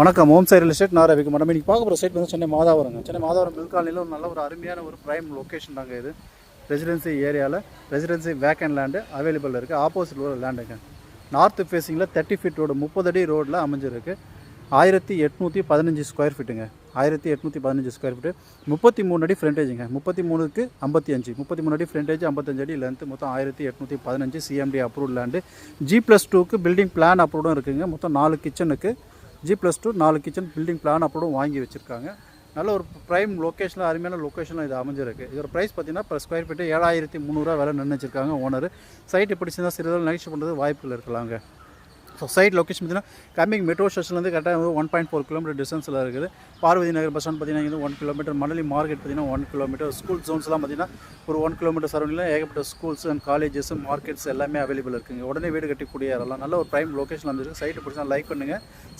வணக்கம். Home side real estate நான் ரவிக்கு மேடம். இன்றைக்கி பார்க்க போகிற சைட் வந்து சென்னை மாதாவரங்க. சென்னை மாதாவரம் மில் காலனியில் ஒரு நல்ல ஒரு அருமையான ஒரு ப்ரைம் லொக்கேஷன் தாங்க இது. ரெசிடென்சி ஏரியாவில் ரெசிடென்சி வேக்கண்ட் லேண்டு அவைலபிள் இருக்குது. ஆப்போசிட் ஒரு லேண்டுங்க. நார்த் ஃபேஸிங்கில் 30 ஃபீட் ரோடு 30 அடி ரோடில் அமைஞ்சிருக்கு. 1815 ஸ்கொயர் ஃபீட்டுங்க. 1815 ஸ்கொயர் ஃபீட்டு, 33 அடி ஃப்ரண்டேஜுங்க. 33க்கு 55, 33 அடி ஃப்ரண்டேஜ், 55 அடி லென்த்து, மொத்தம் 1815 சிஎம்டி அப்ரூவ்ட் லேண்டு. G+2க்கு பில்டிங் பிளான் அப்ரூவ்டும் இருக்குதுங்க. மொத்தம் 4 கிச்சனுக்கு G+2 4 கிச்சன் பில்டிங் பிளான் அப்ரூவ்டும் வாங்கி வச்சுருக்காங்க. நல்ல ஒரு ப்ரைம் லொக்கேஷனில் அருமையான லொக்கேஷனில் இது அமைஞ்சிருக்கு. இதோட ப்ரைஸ் பார்த்தீங்கன்னா per ஸ்கொயர் ஃபீட்டு 7300 விலை நிர்ணயிச்சிருக்காங்க ஓனர். சைட் எப்படி இருந்தால் சிறிது நெகோஷியேட் பண்ணுறது வாய்ப்புகள் இருக்கலாங்க. ஸோ சைட் லொக்கேஷன் பார்த்தீங்கன்னா கம்மிங் மெட்ரோ ஸ்டேஷன்லேருந்து கரெக்டாக 1.4 கிலோமீட்டர் டிஸ்டன்ஸில் இருக்குது. பார்வதி நகர் பஸ் ஸ்டாண்ட் பார்த்தீங்கன்னா 1 கிலோமீட்டர், மணலி மார்க்கெட் பார்த்தீங்கன்னா 1 கிலோமீட்டர், ஸ்கூல் ஜோன்ஸ்லாம் பார்த்தீங்கன்னா ஒரு 1 கிலோமீட்டர் சரௌண்டிங்கில் ஏகப்பட்ட ஸ்கூல்ஸ் அண்ட் காலேஜஸ் மார்க்கெட்ஸ் எல்லாமே அவைலபிள் இருக்குங்க. உடனே வீடு கட்டிக்கூடிய இடம்லாம் நல்ல ஒரு ப்ரைம் லொக்கேஷன் வந்துருக்கு. சைட்டு பிடிச்சா லைக் பண்ணுங்கள்.